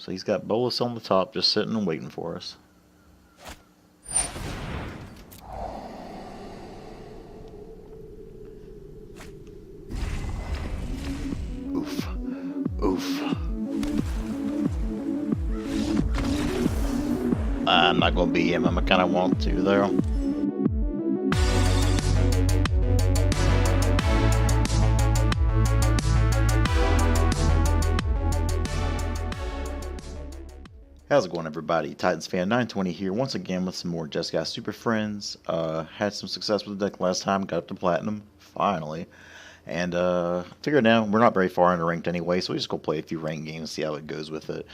So he's got Bolus on the top, just sitting and waiting for us. Oof. Oof. I'm not going to beat him. I kind of want to, though. How's it going, everybody? Titans fan 920 here, once again with some more Jeskai Superfriends. Had some success with the deck last time, got up to Platinum, finally. And figured out we're not very far into ranked anyway, so we just go play a few ranked games, see how it goes with it.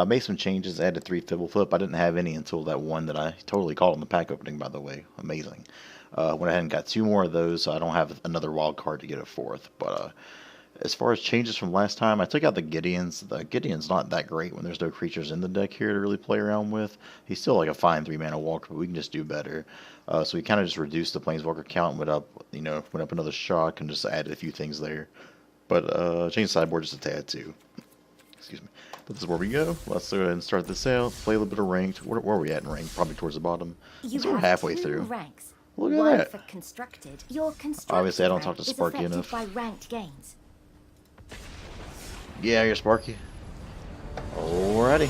Made some changes, added 3 Fibble Flip. I didn't have any until that one that I totally caught in the pack opening, by the way. Amazing. Went ahead and got 2 more of those, so I don't have another wild card to get a 4th. But as far as changes from last time, I took out the Gideon's. The Gideon's not that great when there's no creatures in the deck here to really play around with. He's still like a fine 3-mana walker, but we can just do better. So we kind of just reduced the Planeswalker count, went up another shock, and just added a few things there. But changed sideboard just a tad too. Excuse me. But this is where we go. Let's go ahead and start this out. Play a little bit of ranked. Where are we at in ranked? Probably towards the bottom. So we're halfway through. Ranks. Look at One that. for constructed. Your constructed Obviously, I don't talk to rank Sparky is affected enough. by ranked gains. Yeah, you're Sparky. Alrighty.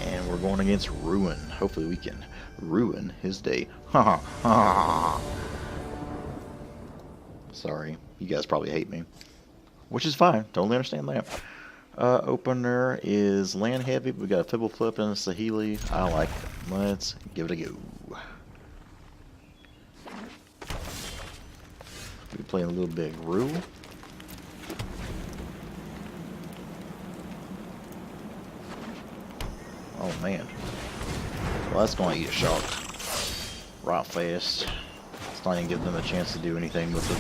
And we're going against Ruin. Hopefully we can ruin his day. Ha ha ha. Sorry. You guys probably hate me. Which is fine. Totally understand that. Opener is land heavy. We got a Fibble Flip and a Saheeli. I like it. Let's give it a go. We're playing a little bit of Gruul. Oh man. Well, that's going to eat a shark. Right fast. It's not even giving them a chance to do anything with it.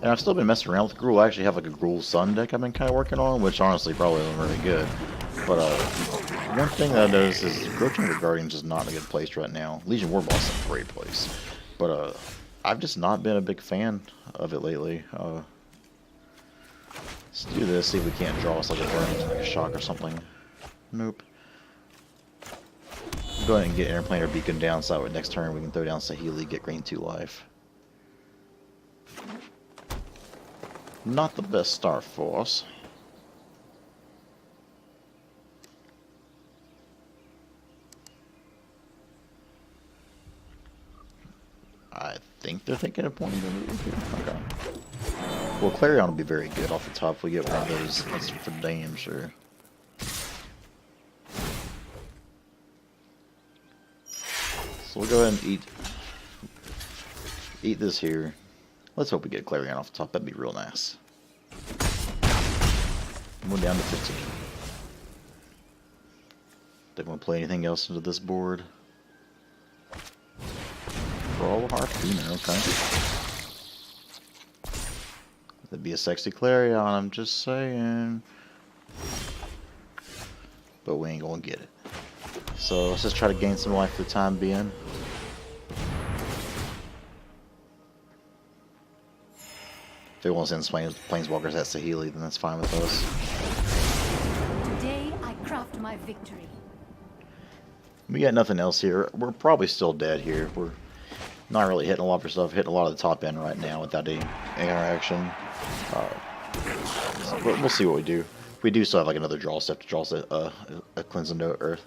And I've still been messing around with Gruul. I actually have like a Gruul Sun deck I've been kind of working on, which honestly probably isn't really good. But one thing that I noticed is Growth Guardian's just not in a good place right now. Legion Warboss is a great place. But I've just not been a big fan of it lately. Let's do this, see if we can't draw us like a burn, like a shock or something. Nope. Go ahead and get Interplanar Beacon down so that way next turn we can throw down Saheeli, get green 2 life. Not the best start for us. I think they're thinking of pointing the move here. Okay. Well, Clarion will be very good off the top if we get one of those. That's for damn sure. So we'll go ahead and eat this here. Let's hope we get Clarion off the top. That'd be real nice. We're down to 15. Don't want to play anything else into this board. Brawl of Harpoon, okay. That'd be a sexy Clarion, I'm just saying. But we ain't gonna get it. So let's just try to gain some life for the time being. If they want to send Planeswalkers at Saheeli, then that's fine with us. Today I craft my victory. We got nothing else here. We're probably still dead here. We're not really hitting a lot of stuff, hitting a lot of the top end right now without any interaction. But we'll see what we do. We do still have like another draw step to draw a Cleansing to Earth.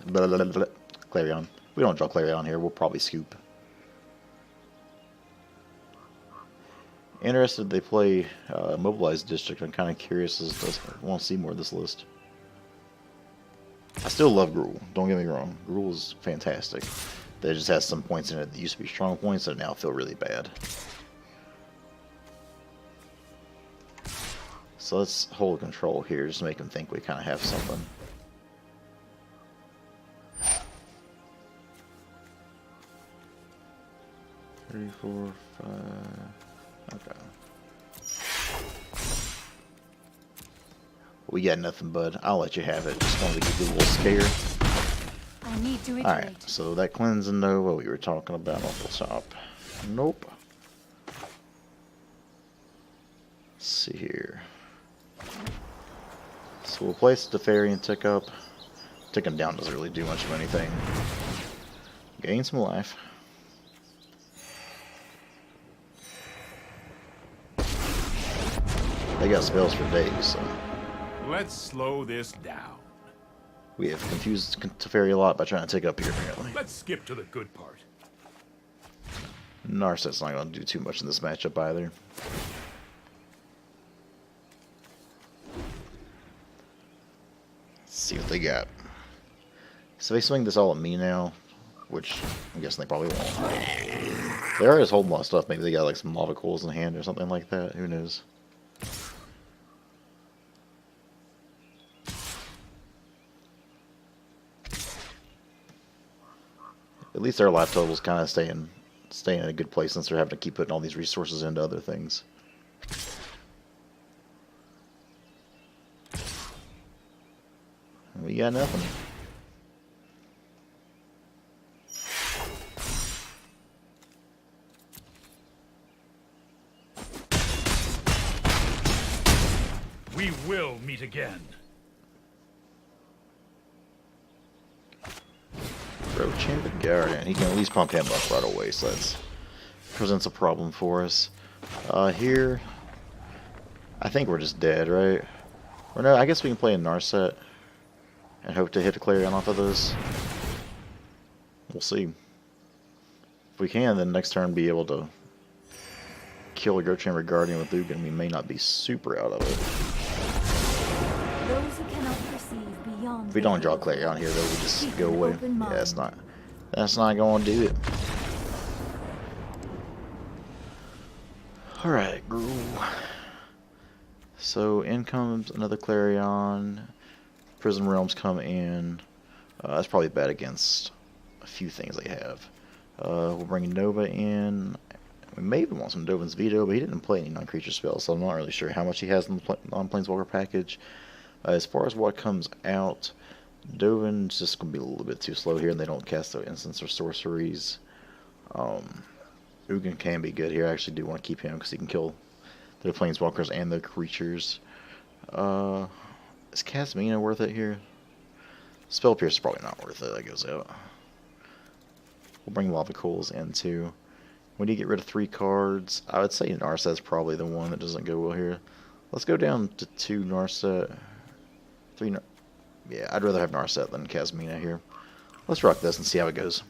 Clarion. We don't draw Clarion here. We'll probably scoop. Interested they play Mobilized District. I'm kind of curious as to I want to see more of this list. I still love Gruul. Don't get me wrong. Gruul is fantastic. It just has some points in it that used to be strong points that now feel really bad. So let's hold control here, just make them think we kind of have something. Three, 4, 5. Okay. We got nothing, bud. I'll let you have it. Just wanted to give you a little scare. I need to iterate. Alright, so that Cleansing Nova we were talking about off the top. Nope. Let's see here. Let's So we'll place the fairy and tick up. Ticking down doesn't really do much of anything. Gain some life. They got spells for days, so. Let's slow this down. We have confused Teferi a lot by trying to take up here, apparently. Let's skip to the good part. Narset's not going to do too much in this matchup either. Let's see what they got. So they swing this all at me now, which I'm guessing they probably won't. They are just holding a lot of stuff. Maybe they got like some lava coals in hand or something like that. Who knows? At least their life total's kind of staying in a good place since they're having to keep putting all these resources into other things. We got nothing. We will meet again. Chamber Guardian. He can at least pump him up right away, so that presents a problem for us. Here, I think we're just dead, right? Or no, I guess we can play a Narset and hope to hit a Clarion off of this. We'll see. If we can, then next turn be able to kill a Grove Chamber Guardian with Ugin. We may not be super out of it. Those who cannot perceive beyond If we don't draw Clarion here, though, we just go away. Yeah, that's not going to do it. Alright, Gruul. So in comes another Clarion. Prism Realms come in. That's probably bad against a few things they have. We'll bring Nova in. We may even want some Dovin's Veto, but he didn't play any non-creature spells, so I'm not really sure how much he has in the non-Planeswalker package. As far as what comes out, Dovin's just going to be a little bit too slow here, and they don't cast their instants or sorceries. Ugin can be good here. I actually do want to keep him because he can kill the Planeswalkers and the creatures. Is Kasmina worth it here? Spell Pierce is probably not worth it. That goes out. We'll bring Lava Coals in too. We need to get rid of 3 cards. I would say Narset's probably the one that doesn't go well here. Let's go down to 2 Narset. 3 Yeah, I'd rather have Narset than Kasmina here. Let's rock this and see how it goes.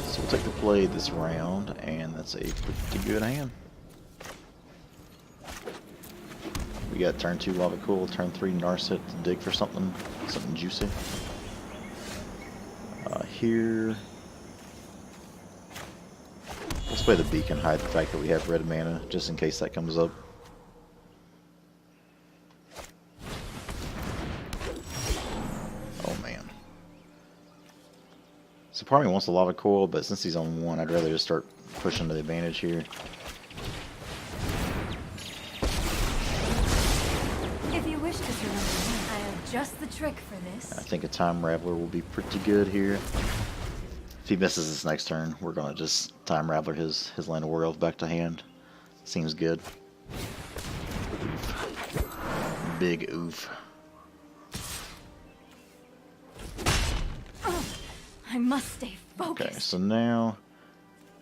So we'll take the play this round, and that's a pretty good hand. We got turn 2 Lava Cool, turn 3 Narset to dig for something juicy. Here, let's play the Beacon, hide the fact that we have red mana, just in case that comes up. Oh man. So part of me wants the Lava Coil, but since he's on 1, I'd rather just start pushing to the advantage here. If you wish to surrender, I have just the trick for this. I think a Time Raveler will be pretty good here. If he misses this next turn, we're going to just Time Raveler his Land of War Elf back to hand. Seems good. Oof. Big oof. I must stay focused. Okay, so now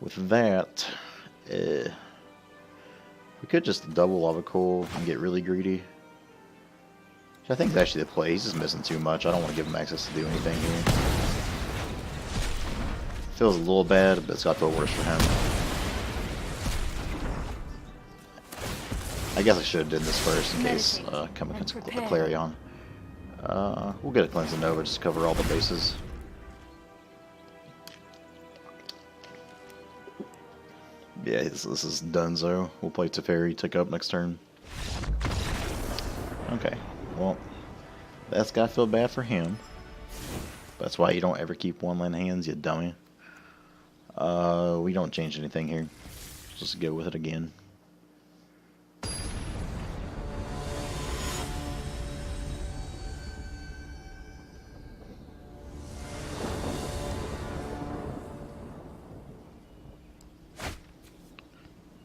with that, we could just double Lava Coal and get really greedy. Which I think is actually the play. He's just missing too much. I don't want to give him access to do anything here. Feels a little bad, but it's got to feel worse for him. I guess I should have did this first in case coming against a Clarion. We'll get a Cleanse and Nova just to cover all the bases. Yeah, this is Dunzo. We'll play Teferi, tick up next turn. Okay, well, that's gotta feel bad for him. That's why you don't ever keep 1-land hands, you dummy. We don't change anything here. Just go with it again.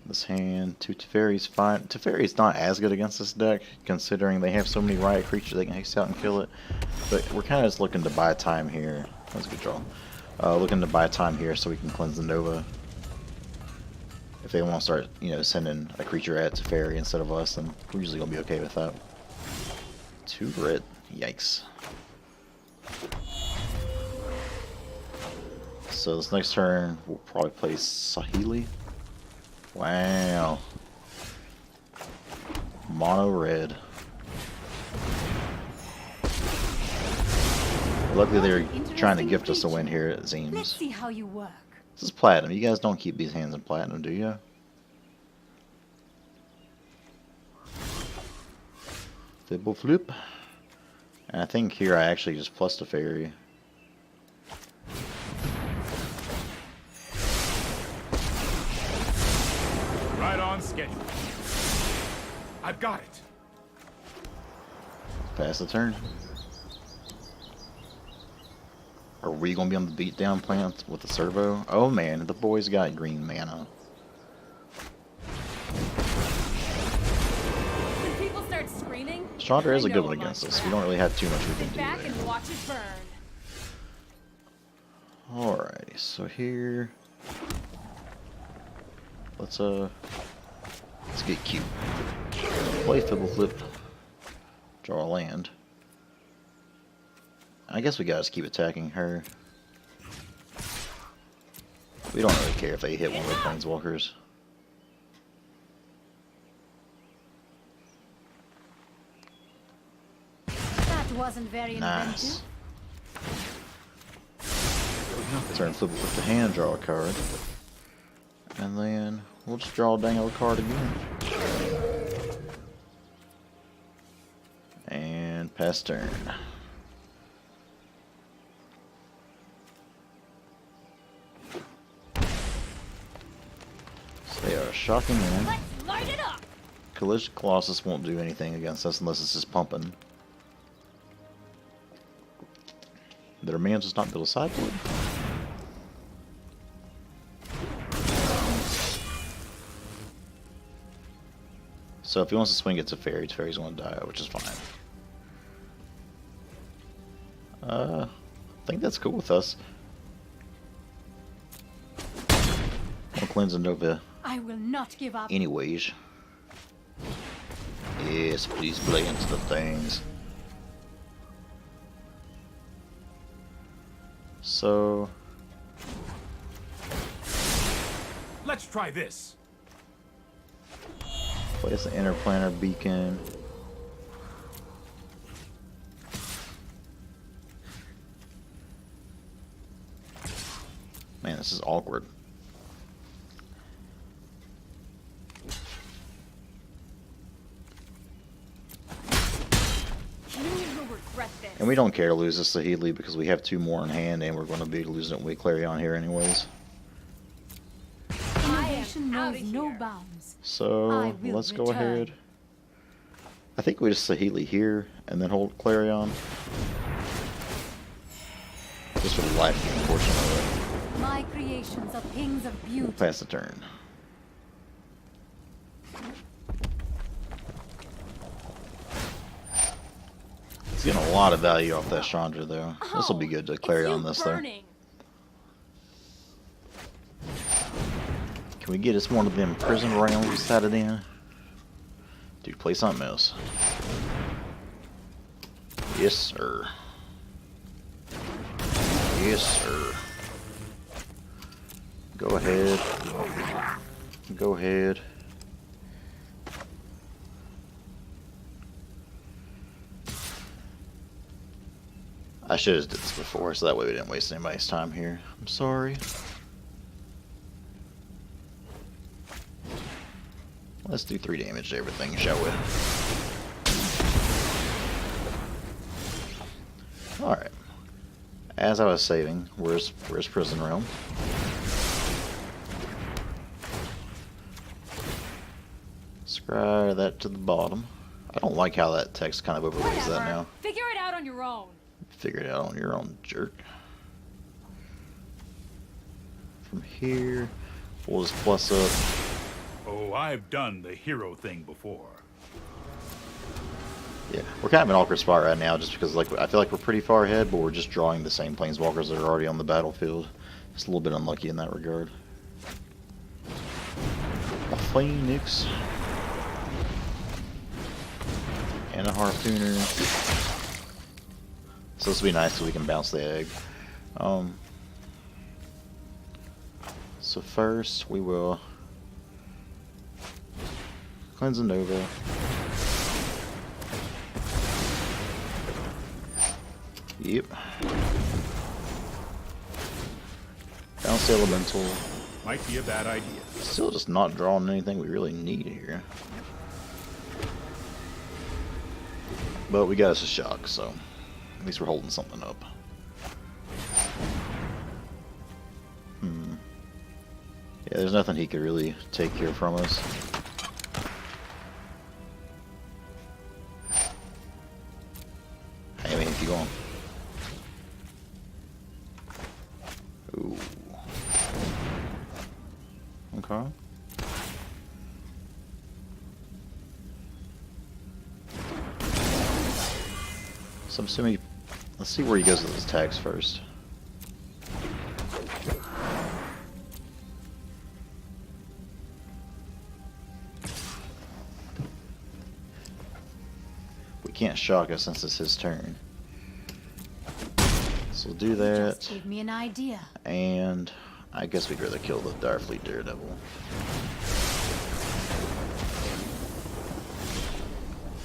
This hand, two Teferi's fine. Teferi's not as good against this deck, considering they have so many riot creatures they can haste out and kill it. But we're kind of just looking to buy time here. That's a good draw. Looking to buy time here so we can cleanse the Nova. If they want to start, you know, sending a creature at Teferi instead of us, then we're usually gonna be okay with that. 2 red. Yikes. So this next turn, we'll probably play Saheeli. Wow. Mono red. Luckily they're trying to gift us a win here, it seems. Let's see how you work. This is platinum. You guys don't keep these hands in platinum, do you? Fibble flip. And I think here I actually just plus the fairy. Right on schedule. I've got it. Pass the turn. Are we gonna be on the beatdown plant with the servo? Oh man, the boys got green mana. When people start screaming, Chandra is I a good know one I'm against on us. We track. don't really have too much we can Sit do back there. and watch it burn. Alrighty, so here let's get cute. Play Fibble Flip. Draw a land. I guess we gotta just keep attacking her. We don't really care if they hit one of the planeswalkers. That wasn't very Nice. inventive. Turn Flip with the hand, draw a card. And then we'll just draw a dang old card again. And pass turn. So they are shocking in. Let's light it up. Collision Colossus won't do anything against us unless it's just pumping. Their man's just not build a sideboard. So if he wants to swing it to Fairy, Fairy's going to die, which is fine. I think that's cool with us. I'll cleanse a Nova I will not give up. anyways. Yes, please play into the things. So Let's try this. place an interplanar beacon. Man, this is awkward. You will regret this. And we don't care to lose this Saheeli because we have 2 more in hand and we're going to be losing it with Clarion here anyways. Innovation I am knows outta no here. bounds. So I will let's go return. ahead. I think we just Saheeli here and then hold Clarion. Just for the life gain portion of it. My creations are things of beauty. We'll pass the turn. It's getting a lot of value off that Chandra though. This will be good to Clarion this though. Can we get us one of them prison rounds we sat it in? Dude, play something else. Yes, sir. Yes, sir. Go ahead. Go ahead. I should have did this before, so that way we didn't waste anybody's time here. I'm sorry. Let's do 3 damage to everything, shall we? Alright. As I was saving, where's Prison Realm? Scry that to the bottom. I don't like how that text kind of overlays that now. Figure it out on your own. Figure it out on your own, jerk. From here, we'll just plus up. Oh, I've done the hero thing before. Yeah, we're kind of in an awkward spot right now just because like I feel like we're pretty far ahead, but we're just drawing the same planeswalkers that are already on the battlefield. Just a little bit unlucky in that regard. A Phoenix. And a Harpooner. So this will be nice so we can bounce the egg. So first we will cleanse a Nova. Yep. Bounce the Elemental. Might be a bad idea. Still just not drawing anything we really need here. But we got us a shock, so at least we're holding something up. Yeah, there's nothing he could really take here from us. I mean, keep going. Ooh. Okay. So I'm assuming, let's see where he goes with his tags first. We can't shock us since it's his turn. So we'll do that. Just gave me an idea. And I guess we'd rather kill the Darfleet Daredevil.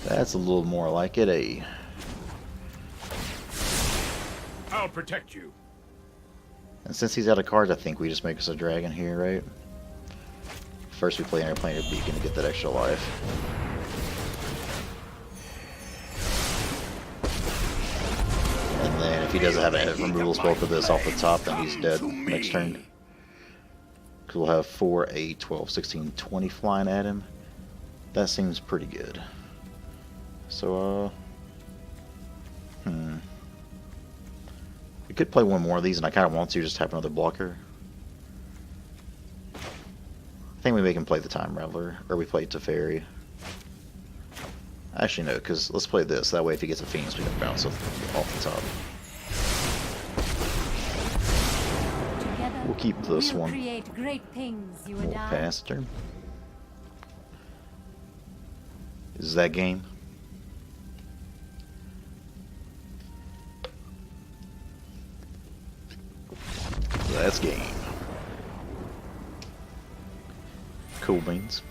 That's a little more like it, eh? I'll protect you. And since he's out of cards, I think we just make us a dragon here, right? First we play Interplanar Beacon to get that extra life. And then if he doesn't have a removal spell for this off the top, then he's dead next turn. Because we'll have 4, 8, 12, 16, 20 flying at him. That seems pretty good. So, we could play one more of these, and I kind of want to just have another blocker. I think we make him play the Time Raveler, or we play Teferi. Actually, no, because let's play this. That way, if he gets a Phoenix, we can bounce off the top. Together, We'll keep this we'll one. Create great things, you We'll and I. pass turn. Is that game? That's game. Cool beans.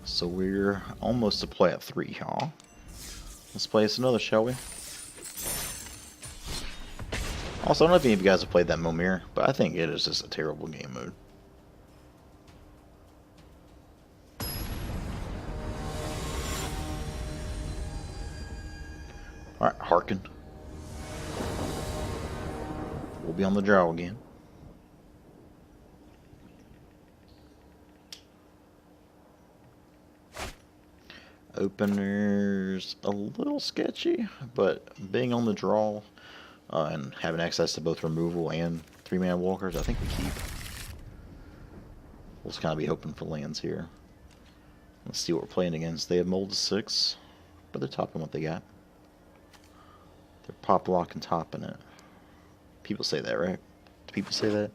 So we're almost to play at 3, huh? Let's play us another, shall we? Also, I don't know if any of you guys have played that Momir, but I think it is just a terrible game mode. Alright, Harkin. We'll be on the draw again. Opener's a little sketchy, but being on the draw and having access to both removal and 3-mana walkers, I think we keep. We'll just kind of be hoping for lands here. Let's see what we're playing against. They have Mold to 6, but they're topping what they got. They're pop lock and topping it. People say that, right? Do people say that?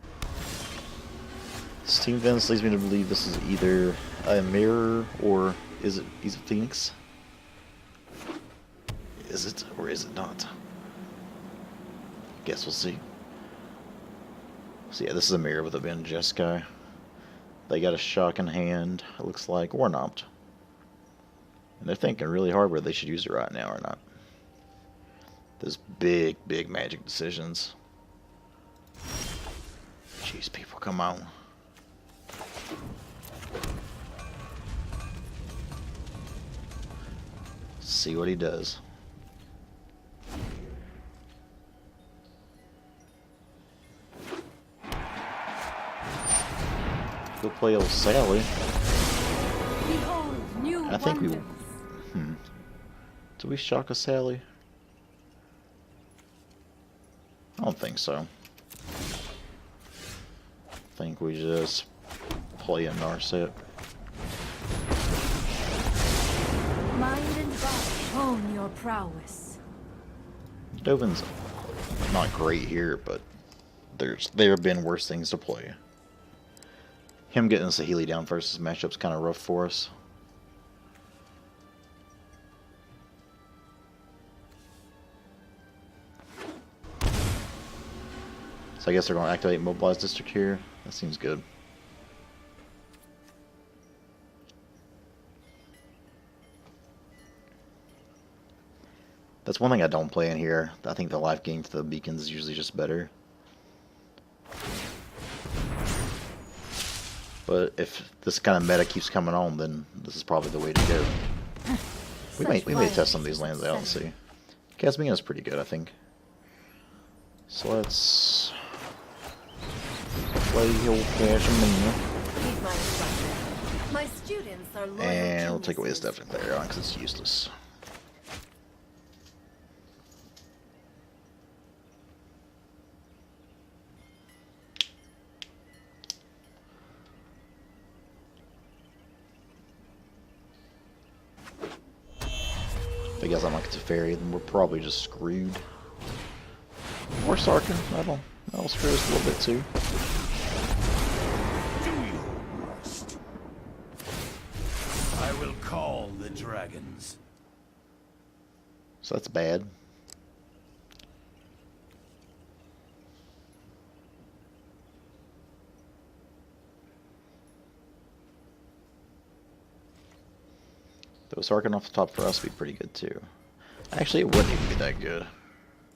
Steam Events leads me to believe this is either a mirror or he's a Phoenix? Is it or is it not? Guess we'll see. So yeah, this is a mirror with a Ben Jeskai. They got a shock in hand, it looks like, or not. And they're thinking really hard whether they should use it right now or not. Those big, big magic decisions. Jeez, people, come on. See what he does. Go play old Sally. Behold, new I think we... wonders. Do we shock a Sally? I don't think so. I think we just play in our set. Mind and body, hone your prowess. Dovin's not great here, but there have been worse things to play. Him getting Saheeli down versus matchup's kind of rough for us. So I guess they're going to activate Mobilize District here. That seems good. That's one thing I don't play in here. I think the life gain for the beacons is usually just better. But if this kind of meta keeps coming on, then this is probably the way to go. We may test some of these lands out and see. Kasmina is pretty good, I think. So let's play your Kasmina. My students are loyal And we'll take away geniuses. this Deafening Clarion because it's useless. If he guess I'm like it's a fairy, then we're probably just screwed. Or Sarkin, that'll screw us a little bit too. Do your worst. I will call the dragons. So that's bad. Though Sarkin off the top for us would be pretty good too. Actually, it wouldn't even be that good.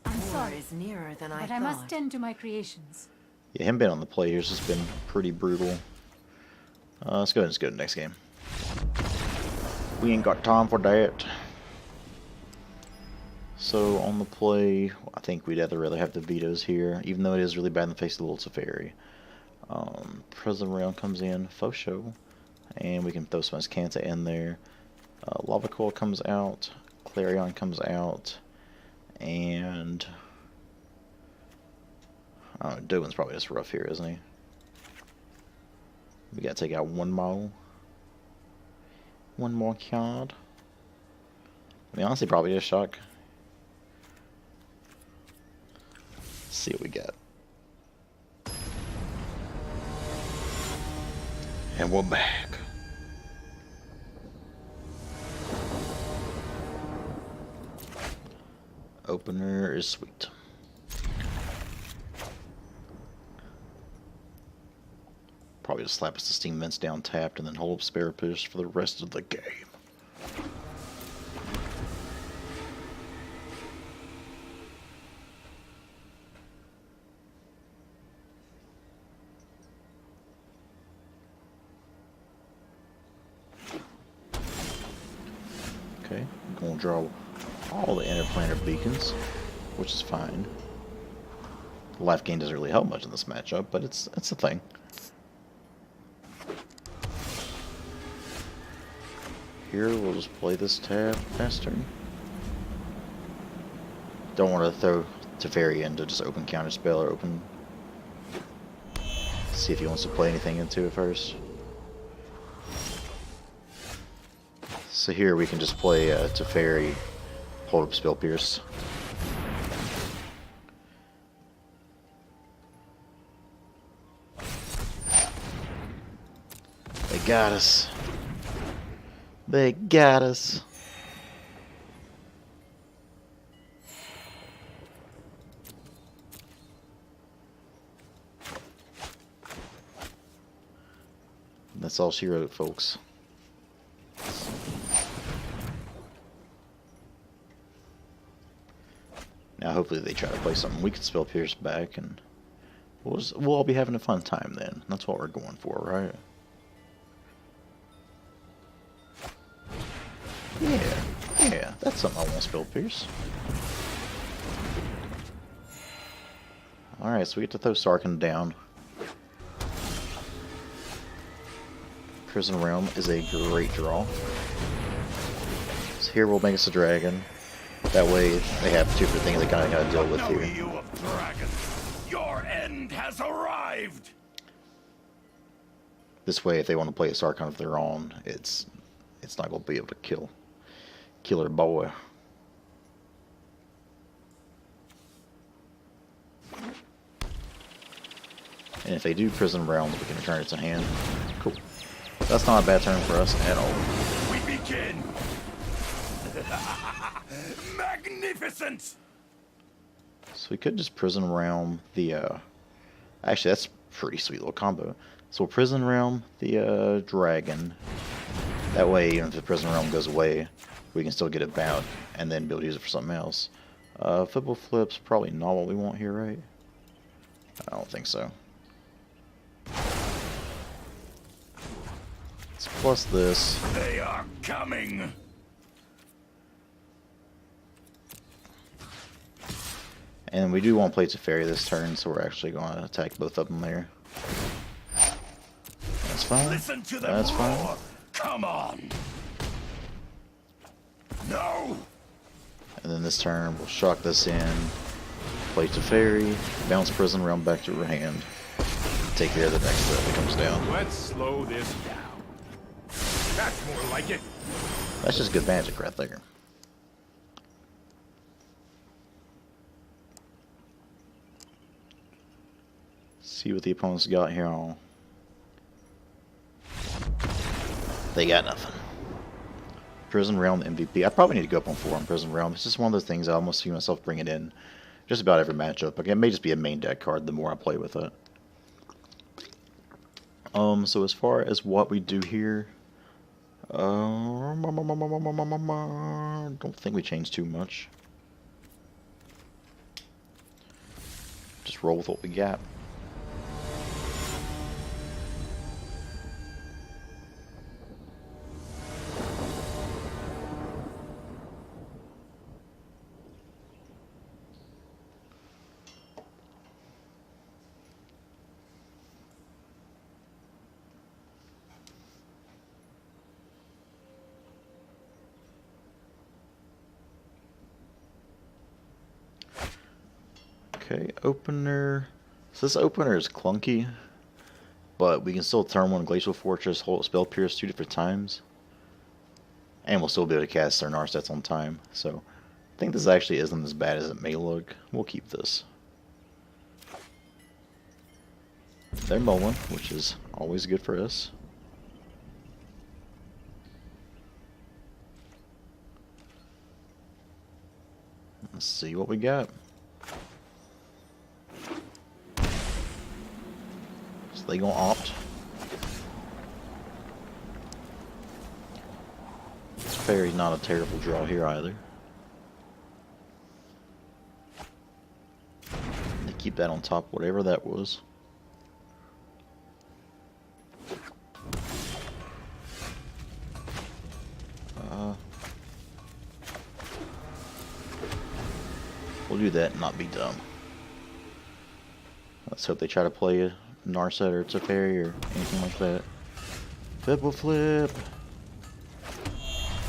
I'm War sorry, is nearer than I but thought. I must tend to my creations. Yeah, him being on the play here's just been pretty brutal. Let's go ahead and just go to the next game. We ain't got time for that. So on the play, I think we'd rather have the vetoes here, even though it is really bad in the face of the little Teferi. Prison Realm comes in, faux show, and we can throw some Kanta in there. Lava Coil comes out, Clarion comes out, and I don't know, Dovin's probably just rough here, isn't he? We gotta take out one more card. I mean, honestly, probably just shock. Let's see what we got. And we're back. Opener is sweet. Probably just slap us the Steam Vents down tapped and then hold up Spare Push for the rest of the game. Okay, I'm going to draw all the interplanar beacons, which is fine. Life gain doesn't really help much in this matchup, but it's a thing. Here, we'll just play this tab past turn. Don't want to throw Teferi into just open counterspell or open. See if he wants to play anything into it first. So here we can just play Teferi, hold up Spell Pierce. They got us. They got us. That's all she wrote, folks. Now, hopefully, they try to play something. We can Spell Pierce back, and we'll all be having a fun time then. That's what we're going for, right? Yeah, that's something I want to Spell Pierce. Alright, so we get to throw Sarkin down. Prison Realm is a great draw. So here we'll make us a dragon. That way they have two different things they kind of got to deal with Know here. you of dragons. Your end has arrived. This way, if they want to play a Sarkhan of their own, it's not going to be able to kill their boy. And if they do Prison Realm, we can return it to hand. Cool. That's not a bad turn for us at all. We begin. Magnificent. So we could just Prison Realm the. Actually, that's a pretty sweet little combo. So we'll Prison Realm the dragon. That way, even if the Prison Realm goes away, we can still get it bound and then be able to use it for something else. Fibble Flip's probably not what we want here, right? I don't think so. Let's plus this. They are coming. And we do want to play Teferi this turn, so we're actually going to attack both of them there. That's fine. Listen to them That's fine. roar. Come on. No. And then this turn, we'll shock this in, play Teferi, bounce Prison Realm back to her hand, take care of the next threat that comes down. Let's slow this down. That's more like it. That's just good magic right there. See what the opponents got here on. They got nothing. Prison Realm MVP. I probably need to go up on 4 on Prison Realm. It's just one of those things I almost see myself bringing in just about every matchup. Again, it may just be a main deck card the more I play with it. So as far as what we do here, don't think we changed too much. Just roll with what we got. Okay, opener. So this opener is clunky, but we can still turn 1 Glacial Fortress, hold Spell Pierce 2 different times, and we'll still be able to cast our Narsets on time. So I think this actually isn't as bad as it may look. We'll keep this. They're mulling, which is always good for us. Let's see what we got. So they gonna opt. This fairy's not a terrible draw here either. They keep that on top, whatever that was. We'll do that and not be dumb. Let's hope they try to play a Narset or Teferi or anything like that. Fibble Flip!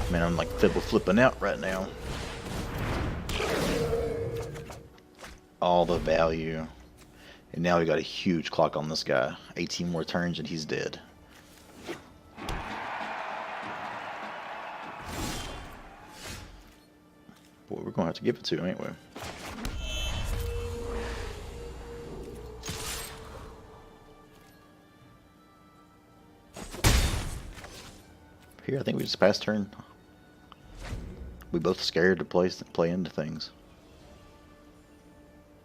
Man, I'm like Fibble Flipping out right now. All the value. And now we got a huge clock on this guy. 18 more turns and he's dead. Boy, we're gonna have to give it to him, ain't we? Here, I think we just passed turn. We both scared to play into things.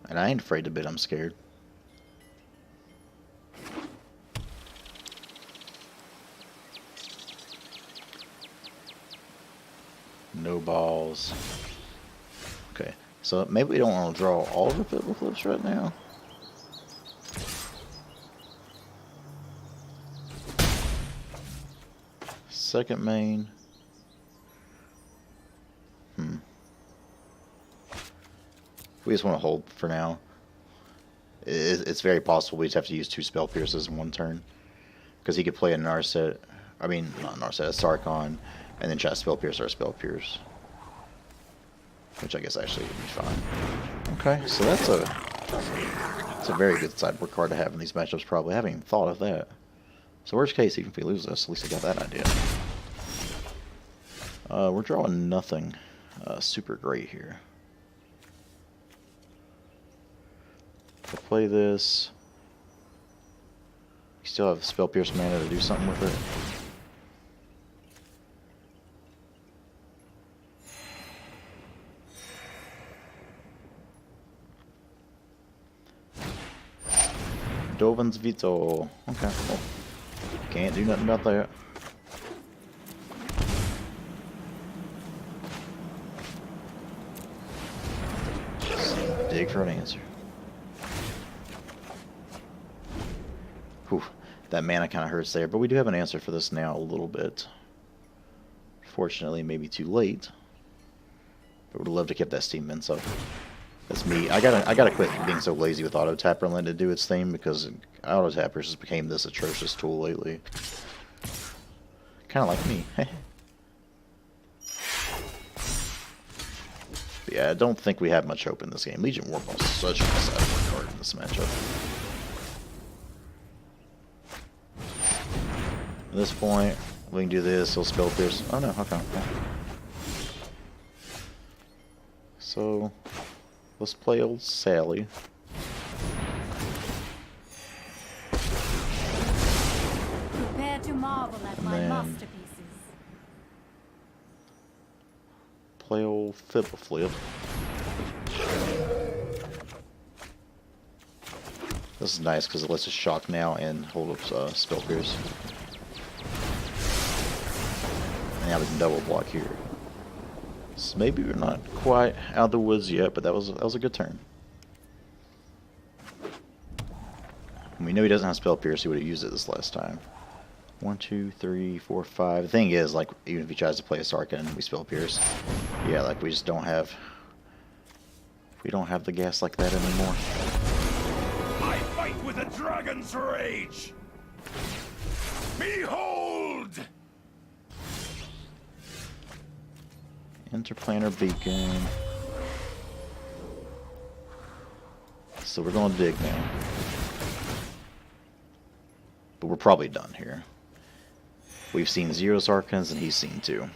And I ain't afraid to bid, I'm scared. No balls. Okay, so maybe we don't want to draw all the Fibble Flips right now. Second main. We just want to hold for now. It's very possible we just have to use 2 Spell Pierces in 1 turn. Because he could play a Narset. I mean, not a Narset, a Sarkhan. And then try to Spell Pierce or Spell Pierce. Which I guess actually would be fine. Okay, so that's a very good sideboard card to have in these matchups probably. I haven't even thought of that. So worst case, even if we lose this, at least I got that idea. We're drawing nothing super great here. We'll play this. We still have Spell Pierce mana to do something with it. Dovin's Veto. Okay, well, can't do nothing about that. Just dig for an answer. Whew, that mana kind of hurts there, but we do have an answer for this now a little bit. Fortunately, maybe too late. But would love to keep that Steam Mint, so that's me. I gotta quit being so lazy with Auto Tapper and let it do its thing, because Auto Tapper just became this atrocious tool lately. Kind of like me. But yeah, I don't think we have much hope in this game. Legion Warboss is such a mess card in this matchup. At this point, we can do this. He'll Spell Pierce. Oh no, okay. So let's play old Sally. Prepare to marvel at my masterpieces. Play old Fibble Flip. This is nice because it lets us shock now and hold up Spell Pierce. And now we can double block here. So maybe we're not quite out of the woods yet, but that was a good turn. And we know he doesn't have Spell Pierce. He would have used it this last time. 1, 2, 3, 4, 5. The thing is, like, even if he tries to play a Sarkhan, we Spell Pierce. Yeah, like we just don't have. We don't have the gas like that anymore. I fight with a dragon's rage. Behold! Interplanar Beacon. So we're going to dig now. But we're probably done here. We've seen 0 Sarkhans and he's seen 2.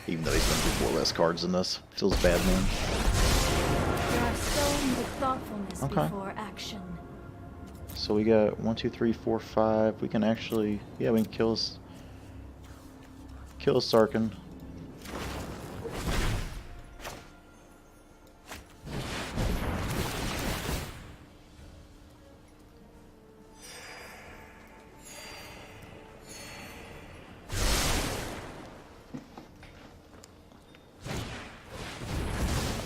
Even though he's been through 4 less cards than us. Feels bad, man. There are stones with thoughtfulness before action. So we got 1, 2, 3, 4, 5. We can actually, yeah, we can kill a Sarkhan.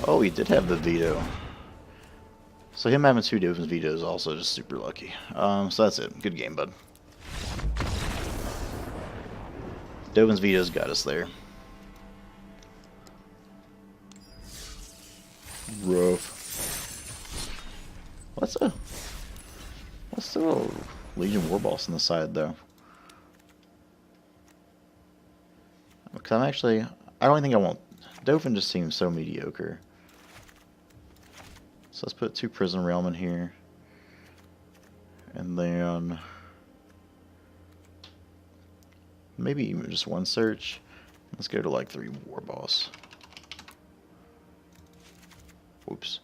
Oh, he did have the veto. So him having 2 Dovin's veto is also just super lucky. So that's it. Good game, bud. Dovin's veto's got us there. Rough. What's the Legion Warboss on the side though? Because I don't think I want. Dovin just seems so mediocre. So let's put 2 Prison Realm in here. And then maybe even just 1 search. Let's go to like 3 Warboss. Whoops.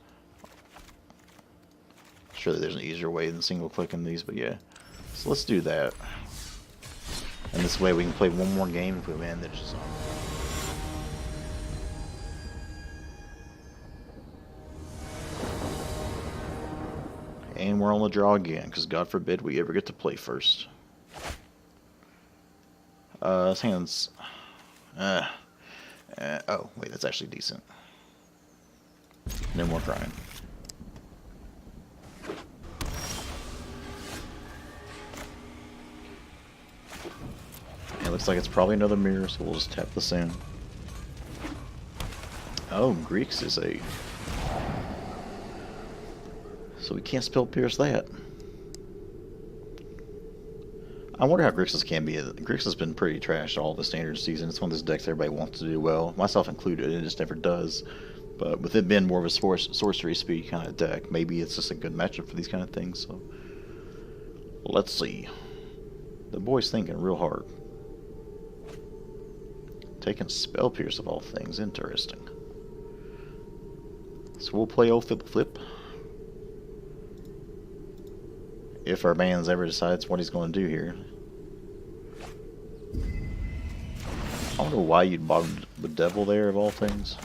Surely there's an easier way than single clicking these, but yeah. So let's do that. And this way we can play 1 more game. If we win, then just and we're on the draw again, because God forbid we ever get to play first. This hand's... oh, wait, that's actually decent. No more crying. It looks like it's probably another mirror, so we'll just tap this in. Oh, Grixis a... So we can't Spell Pierce that. I wonder how Grixis can be. Grixis has been pretty trash all the standard season. It's one of those decks everybody wants to do well, myself included. It just never does. But with it being more of a sorcery speed kind of deck, maybe it's just a good matchup for these kind of things. So let's see. The boy's thinking real hard. Taking Spell Pierce of all things. Interesting. So we'll play old Flip Flip. If our man's ever decides what he's going to do here. I don't know why you'd bottom the Devil there of all things.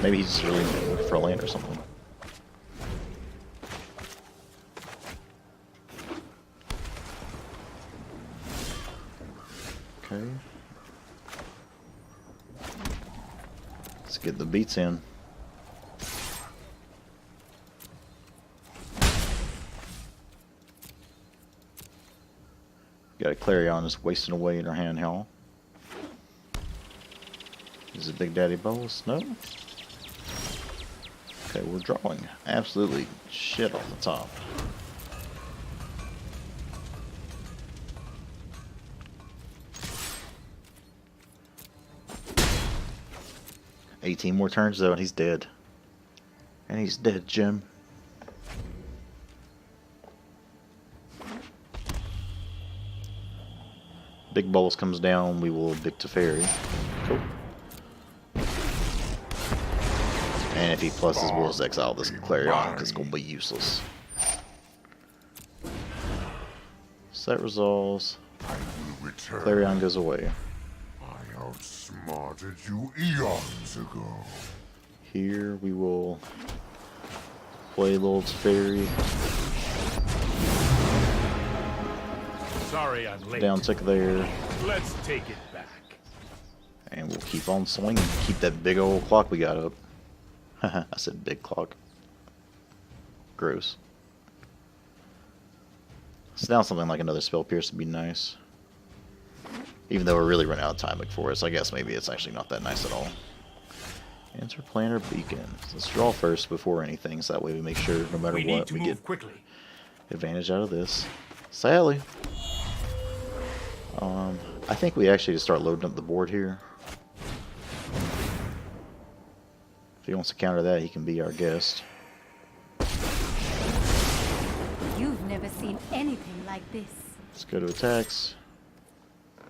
Maybe he's just really looking for a land or something. Okay. Let's get the beats in. Got a Clarion just wasting away in her handheld. Is it Big Daddy Bolus? No? Okay, we're drawing absolutely shit off the top. $18 more turns though, and he's dead. And he's dead, Jim. Big Bolus comes down, we will evict a fairy. Cool. And if he pluses, we'll just exile this Clarion because it's going to be useless. Set resolves. Clarion goes away. I outsmarted you eons ago. Here we will play Lord's Fairy. Sorry I'm late. Down tick there. Let's take it back. And we'll keep on swinging. Keep that big old clock we got up. I said big clock. Gross. So now something like another Spell Pierce would be nice. Even though we're really running out of time for us, I guess maybe it's actually not that nice at all. Interplanar Beacon. So let's draw first before anything, so that way we make sure no matter what we get quickly. Advantage out of this. Sally. I think we actually just start loading up the board here. If he wants to counter that, he can be our guest. You've never seen anything like this. Let's go to attacks. I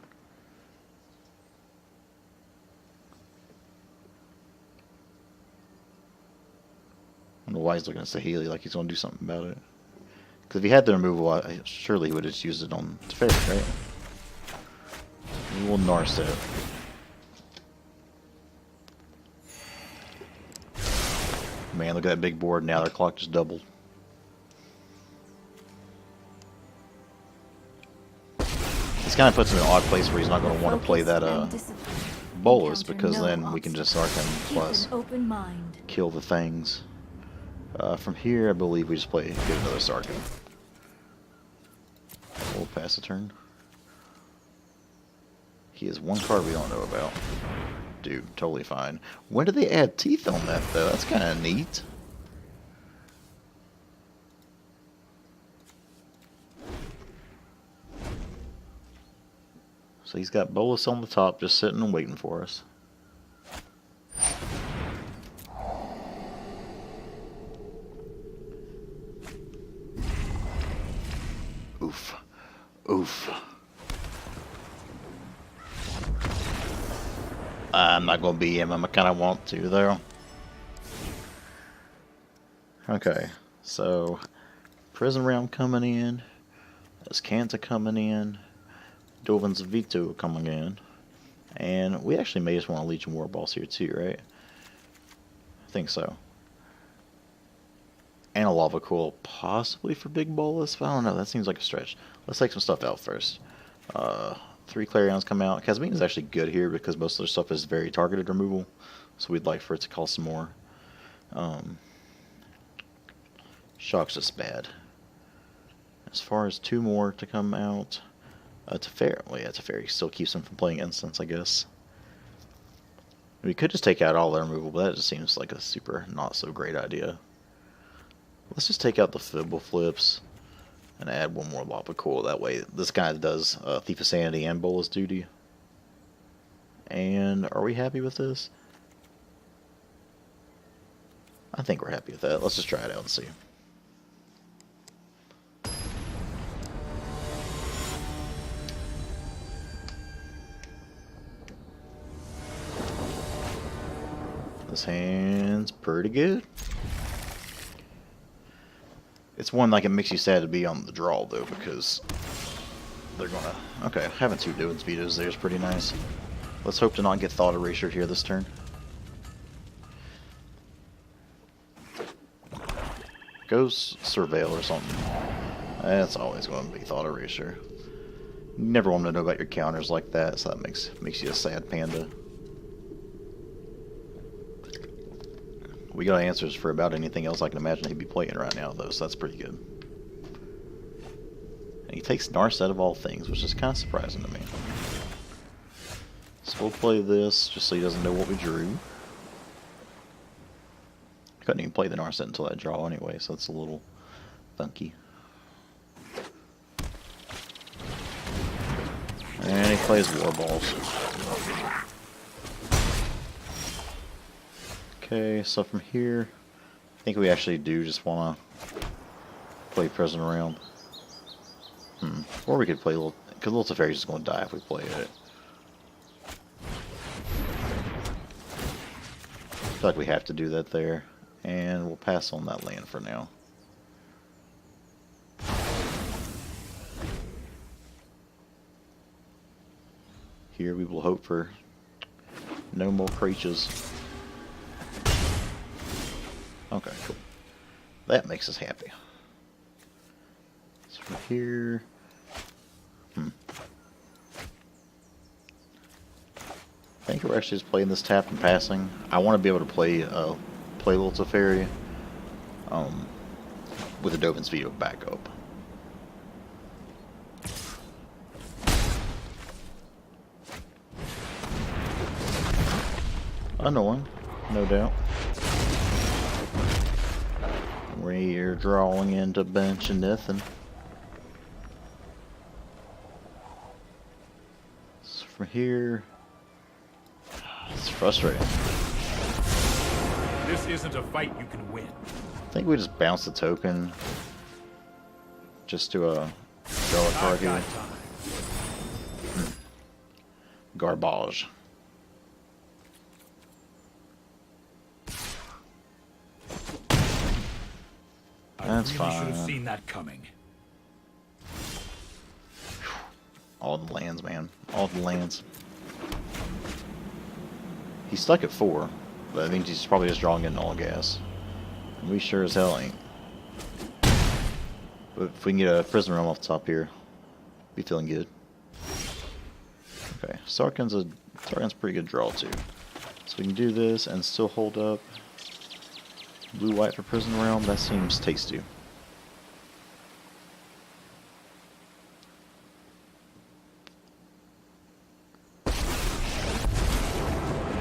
don't know why he's looking at Saheeli like he's going to do something about it. Because if he had the removal, surely he would have just used it on Teferi, right? We will Narset. Man, look at that big board. Now their clock just doubled. This kind of puts him in an odd place where he's not going to want to play that Bolus, because then we can just Arcane plus kill the things. From here, I believe we just get another Sarkin. We'll pass a turn. He has one card we don't know about. Dude, totally fine. When did they add teeth on that, though? That's kind of neat. So he's got Bolus on the top, just sitting and waiting for us. Oof. Oof. I'm not going to be him. I kind of want to, though. Okay. So, Prison Realm coming in. Escanta coming in. Dovin's Veto coming in. And we actually may just want a Legion War Boss here, too, right? I think so. And a Lava Coil, possibly for Big Bolus, but I don't know. That seems like a stretch. Let's take some stuff out first. 3 Clarions come out. Kasmina is actually good here because most of their stuff is very targeted removal, so we'd like for it to cost some more. Shock's just bad. As far as 2 more to come out, Teferi. Well, yeah, Teferi still keeps them from playing instants, I guess. We could just take out all their removal, but that just seems like a super not so great idea. Let's just take out the Fibble Flips and add 1 more Lava Coil. That way, this guy does Thief of Sanity and Bolus duty. And are we happy with this? I think we're happy with that. Let's just try it out and see. This hand's pretty good. It's one like it makes you sad to be on the draw though, because they're gonna. Okay, having 2 Dovin's Vetoes there is pretty nice. Let's hope to not get Thought Erasure here this turn. Goes Surveil or something. That's always going to be Thought Erasure. You never want to know about your counters like that, so that makes you a sad panda. We got answers for about anything else I can imagine he'd be playing right now, though, so that's pretty good. And he takes Narset of all things, which is kind of surprising to me. So we'll play this, just so he doesn't know what we drew. Couldn't even play the Narset until that draw anyway, so it's a little funky. And he plays War Balls. Okay, so from here, I think we actually do just want to play Prison Realm. Or we could play because Little Teferi's just going to die if we play it. I feel like we have to do that there, and we'll pass on that land for now. Here we will hope for no more creatures. Okay, cool. That makes us happy. So from here... I think we're actually just playing this tap and passing. I want to be able to play Little Teferi with a Dovin's Veto backup. Annoying, no doubt. We're drawing into bench and nothing. So from here, it's frustrating. This isn't a fight you can win. I think we just bounce the token just to draw a card here. Garbage. That's fine. Should have seen that coming. All the lands, man. All the lands. He's stuck at 4, but that means he's probably just drawing in all gas. And we sure as hell ain't. But if we can get a Prison Realm off the top here, be feeling good. Okay, Sarkhan's a pretty good draw too. So we can do this and still hold up. Blue-white for Prison Realm, that seems tasty.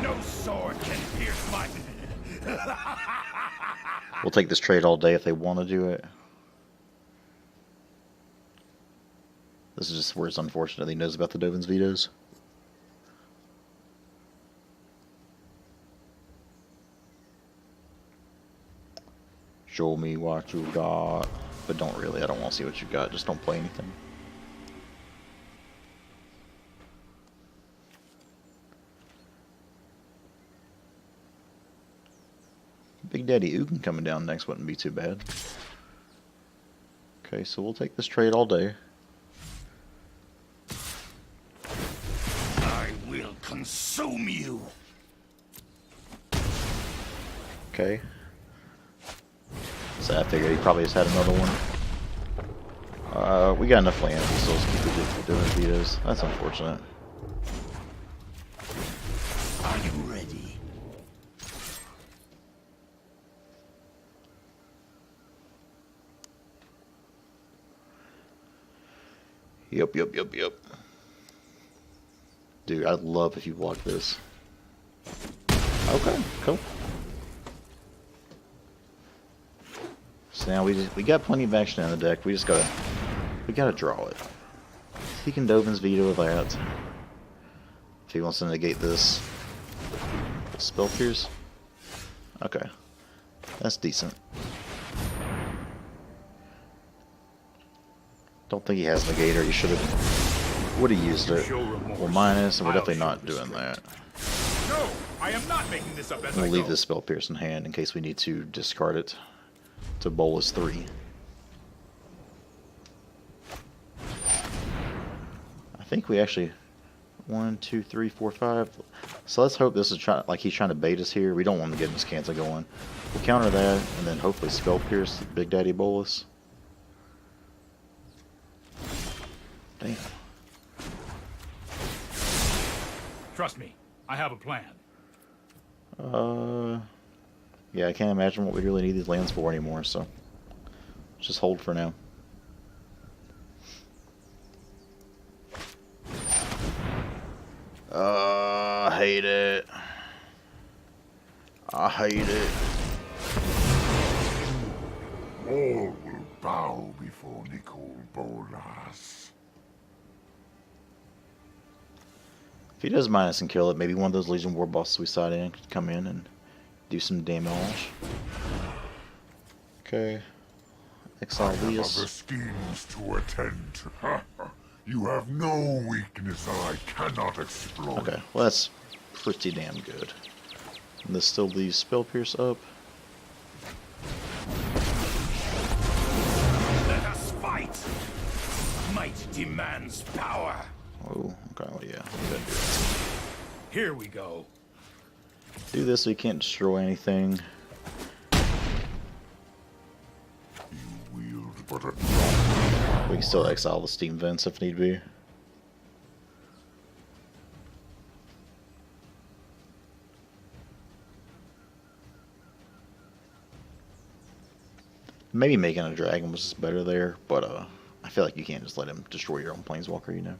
No sword can pierce my... We'll take this trade all day if they want to do it. This is just where it's unfortunate he knows about the Dovin's Vetoes. Show me what you got. But don't really, I don't want to see what you got. Just don't play anything. Big Daddy Ugin coming down next wouldn't be too bad. Okay, so we'll take this trade all day. I will consume you. Okay. So I figured he probably just had another one. We got enough land, so let's keep doing vetoes. That's unfortunate. Are you ready? Yep. Dude, I'd love if you block this. Okay, cool. So now we got plenty of action in the deck. We gotta draw it. He can Dovin's Veto that. If he wants to negate this Spell Pierce. Okay. That's decent. Don't think he has Negator. He would have used it. Well, minus, and we're definitely not doing that. No, I am not making this up as We'll I leave go. this Spell Pierce in hand in case we need to discard it to Bolus 3. I think we actually 1, 2, 3, 4, 5. So let's hope this is like he's trying to bait us here. We don't want to get this cancel going. We'll counter that and then hopefully Spell Pierce Big Daddy Bolus. Damn. Trust me, I have a plan. Yeah, I can't imagine what we really need these lands for anymore, so just hold for now. I hate it. I hate it. All will bow before Nicol Bolas. If he does minus and kill it, maybe one of those Legion War bosses we side in could come in and do some damage. Okay. Exile Other Leas. schemes to attend to. You have no weakness I cannot exploit. Okay, well that's pretty damn good. And this still leaves Spell Pierce up. Let us fight! Might demands power. Oh, okay, well yeah, we gotta do it. Here we go. Do this so you can't destroy anything. You wield but a We can still exile the Steam Vents if need be. Maybe making a dragon was just better there, but I feel like you can't just let him destroy your own planeswalker, you know.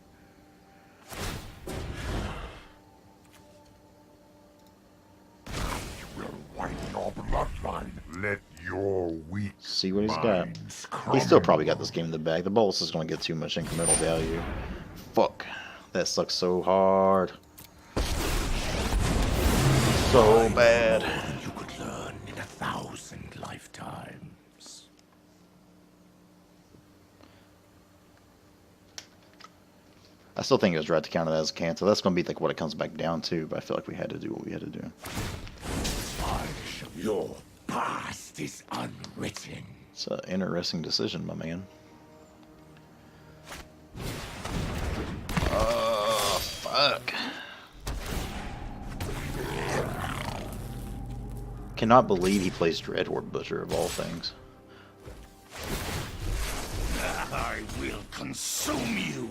will wipe your bloodline. Let your weak See what he's got. minds He's still probably got crumble. this game in the bag. The Bolus is going to get too much incremental value. Fuck. That sucks so hard. So bad. You could learn in 1,000 lifetimes. I still think it was right to counter that as a cancel. That's going to be like what it comes back down to, but I feel like we had to do what we had to do. Your past is unwritten. It's an interesting decision, my man. Oh, fuck. Cannot believe he plays Dreadhorde Butcher of all things. I will consume you.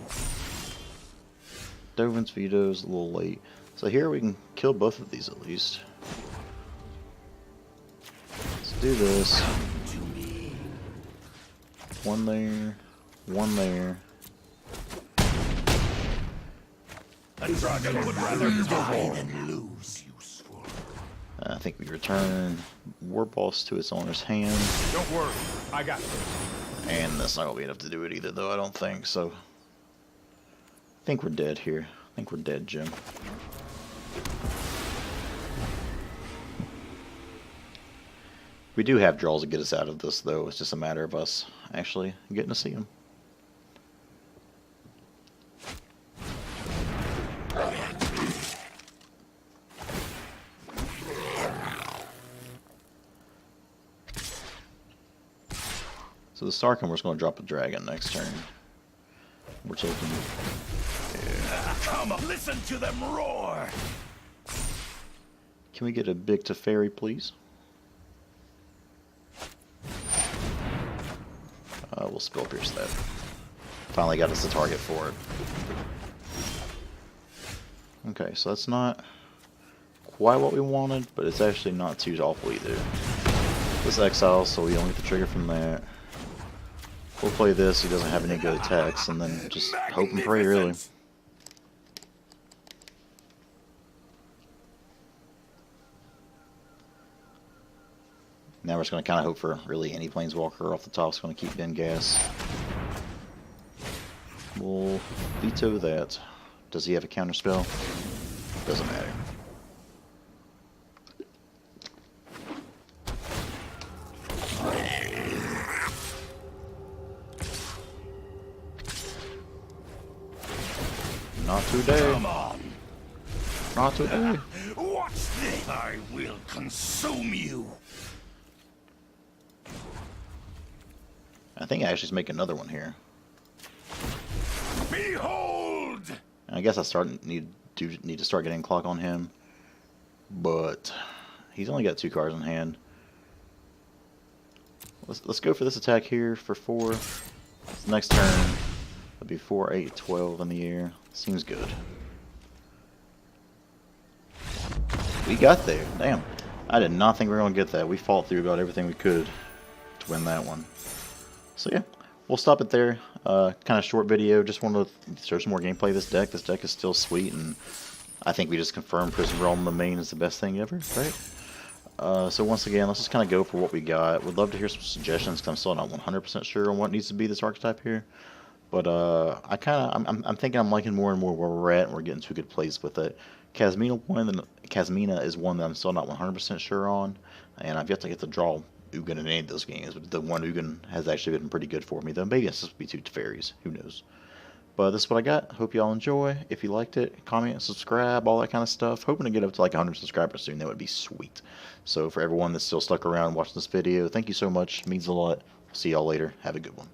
Dovin's Veto is a little late. So here we can kill both of these at least. Let's do this. One there, one there. A dragon would rather die than Lose useful. I think we return War Boss to its owner's hand. Don't worry, I got this. And that's not going to be enough to do it either, though, I don't think. So, I think we're dead here. I think we're dead, Jim. We do have draws to get us out of this, though. It's just a matter of us actually getting to see them. So the Starkhammer's going to drop a dragon next turn. We're taking... Come on, listen to them roar. Can we get a big Teferi, please? We'll Spell Pierce that. Finally got us the target for it. Okay, so that's not quite what we wanted, but it's actually not too awful either. This exile, so we only get the trigger from that. We'll play this, he doesn't have any good attacks, and then just hope and pray, really. Now we're just going to kind of hope for really any Planeswalker off the top is going to keep Ben gas. We'll veto that. Does he have a counterspell? Doesn't matter. Not today. Come on. Not today. Watch I will consume you. I think I actually make another one here. Behold! I guess I need to start getting clock on him, but he's only got 2 cards in hand. Let's go for this attack here for 4. Next turn would be 4, 8, 12 in the air. Seems good. We got there. Damn. I did not think we were going to get that. We fought through about everything we could to win that one. So yeah, we'll stop it there. Kind of short video. Just wanted to show some more gameplay of this deck. This deck is still sweet, and I think we just confirmed Prison Realm the main is the best thing ever, right? So once again, let's just kind of go for what we got. Would love to hear some suggestions, because I'm still not 100% sure on what needs to be this archetype here. But I'm thinking I'm liking more and more where we're at, and we're getting to a good place with it. Kasmina is one that I'm still not 100% sure on, and I've yet to get to draw Ugin in any of those games. But the one Ugin has actually been pretty good for me, though. Maybe it's just be 2 fairies. Who knows? But this is what I got. Hope y'all enjoy. If you liked it, comment, subscribe, all that kind of stuff. Hoping to get up to like 100 subscribers soon. That would be sweet. So for everyone that's still stuck around watching this video, thank you so much. It means a lot. See y'all later. Have a good one.